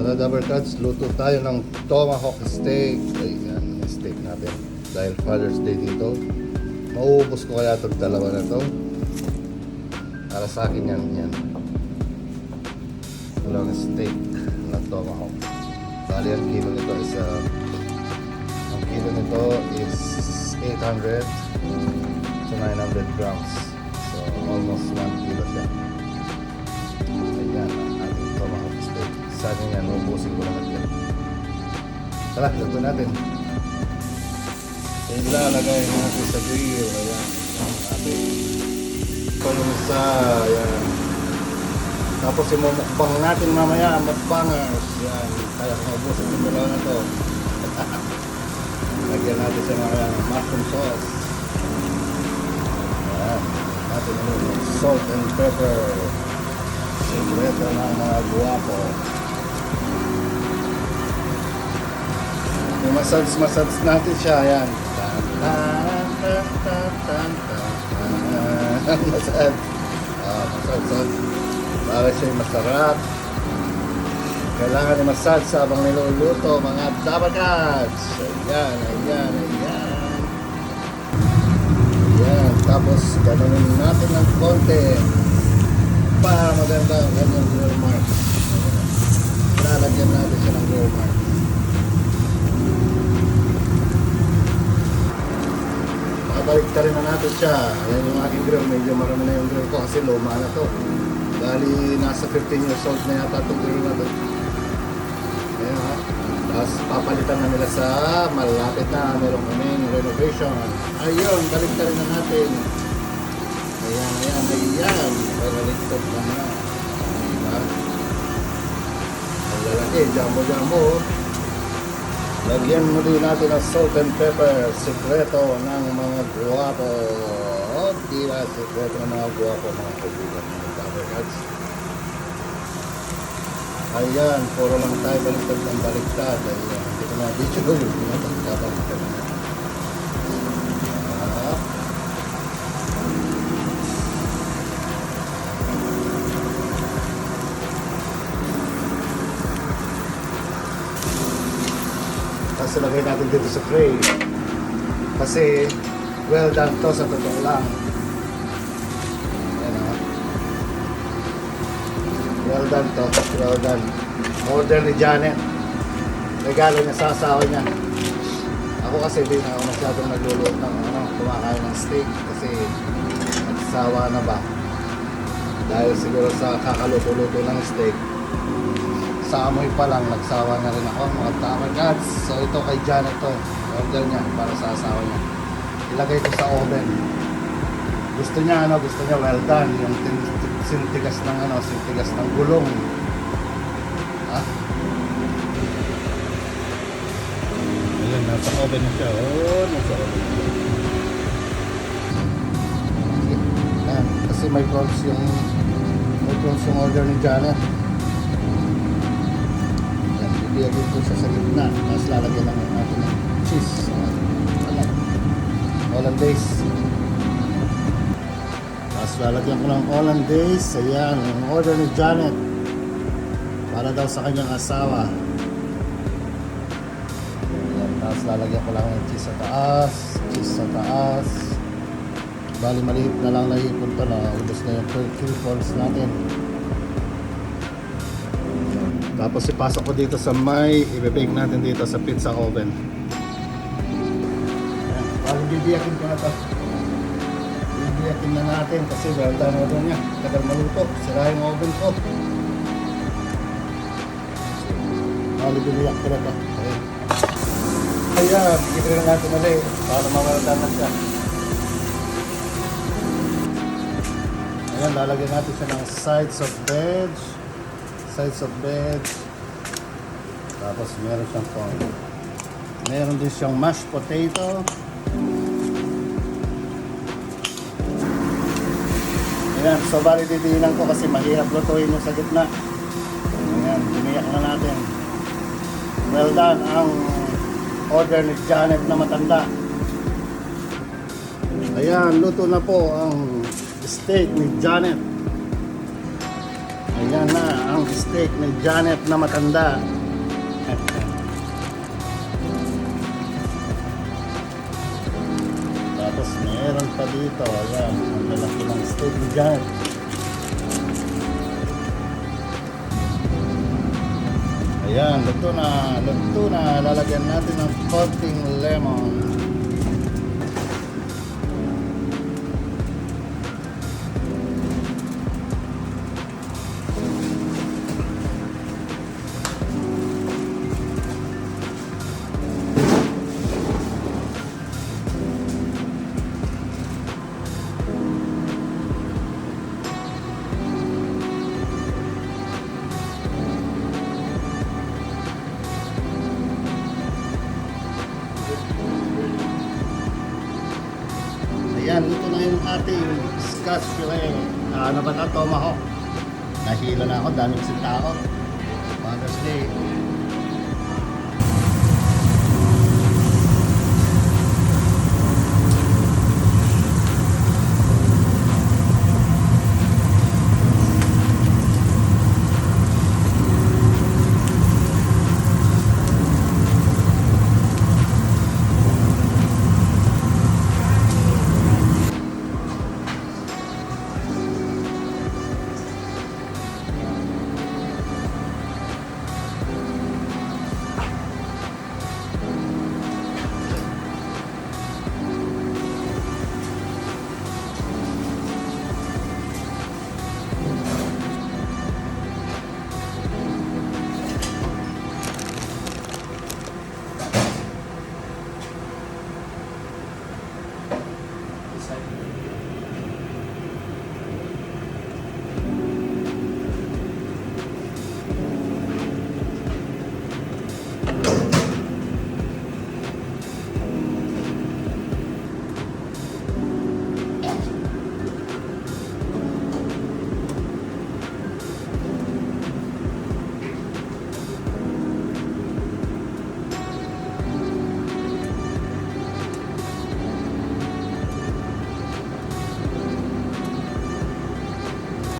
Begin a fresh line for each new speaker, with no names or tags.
Mga Dabbercats, luto tayo ng tomahawk steak. Ayan, yung steak natin. Dahil Father's Day dito. Mauubos ko kaya itong dalawa na to. Para sa akin yan. Yan. Dalawang steak na tomahawk. Bali, ang kilo nito is ang kilo nito is 800 to 900 grams. So, almost 1 kilo siya. Ayan, ang ating tomahawk steak. Sana yan, ubusin ko lahat yan. Tara, luto natin. Ilalagay natin sa grill. Ayan, ang ating panusa. Ayan. Tapos imumukbang natin mamaya, mukbangers. Ayan, kaya kung ubusin yung dalawa na to. Lagyan natin sa mga mushroom sauce. Ayan, natin yung salt and pepper. Sikreto ng mga guwapo. Massage natin siya, ayan. Massage. Massage. Para siya masarap. Kailangan i-massage habang niluluto, mga Dabbercats. Ayan, ayan, ayan. Ayan, tapos ganonin natin ng konti para maganda ang kanyang grill marks. Lalagyan natin siya ng grill marks. Balik rin na natin siya. Ayan yung aking grill. Medyo marami na yung grill ko kasi luma na to. Bali, nasa 15 years old na yata itong grill na to. Ayan ha. Tapos papalitan na nila sa malapit na. Meron kaming renovation. Ayun, balik rin na natin. Ayan, ayan, ayan. Pagaliktad na na. Diba? Ang lalaki, jumbo-jumbo. Lagyan mo din natin ang salt and pepper. Sikreto ng mga guwapo. O, diba? Sikreto ng mga guwapo, mga kaibigan, mga Dabbercats. Ayan, puro lang tayo baliktad ng baliktad. Ayan, hindi ko na video ko yun. Baliktad na. Tapos ilagay natin dito sa tray. Kasi well done to sa totoo lang. Ayan o. Well done to. Well done. Order ni Janet. Regalo niya sa asawa niya. Ako kasi hindi na ako masyadong nagluluto ng kumakain ng steak. Kasi nagsawa na ba. Dahil siguro sa kakaluto-luto ng steak. Sa amoy pa lang, nagsawa na rin ako, mga Dabbercats. So ito kay Janet to, order niya para sa asawa niya. Ilagay ko sa oven. Gusto niya well done, yung sintigas ng sintigas ng gulong. Ayan, nasa oven na siya. Oh, nasa oven. Ayan, kasi may prawns yung order ni Janet. Bibigyan ko siya sa gitna. Tapos lalagyan lang natin ng cheese. Hollandaise. Tapos lalagyan ko ng Hollandaise. Ayan, yung order ni Janet. Para daw sa kanyang asawa. Ayan, tapos lalagyan ko lang ng cheese sa taas. Cheese sa taas. Bali maliit na lang nahipon to na. Ubus na yung turkey balls natin. Tapos ipasok ko dito sa i-bake natin dito sa pizza oven. Ayan, parang bibiyakin ko na ito. Bibiyakin na natin kasi well done na niya. Tagal maluto. Sira yung oven ko. Bibiyak ko na ito. Ayan, bigyan na natin ulit para mawaldan na siya. Ayan, lalagyan natin siya ng sides of veg. Tapos meron siyang meron din siyang mashed potato. Ayan, so bali didiinan ko kasi mahirap lutuin yung sa gitna. Ayan, biniyak na natin. Well done ang order ni Janet na matanda. Ayan, luto na po ang steak ni Janet. Ayan na ang steak ni Janet na matanda. Tapos meron pa dito, ayan, ang lalaki ng steak dyan. Ayan, luto na, luto na. Lalagyan natin ng konting lemon. Ayan, ito na yung ating scotch fillet. Ano ba na? Tomahawk. Nahilo na ako, dami kasing tao. Mother's Day.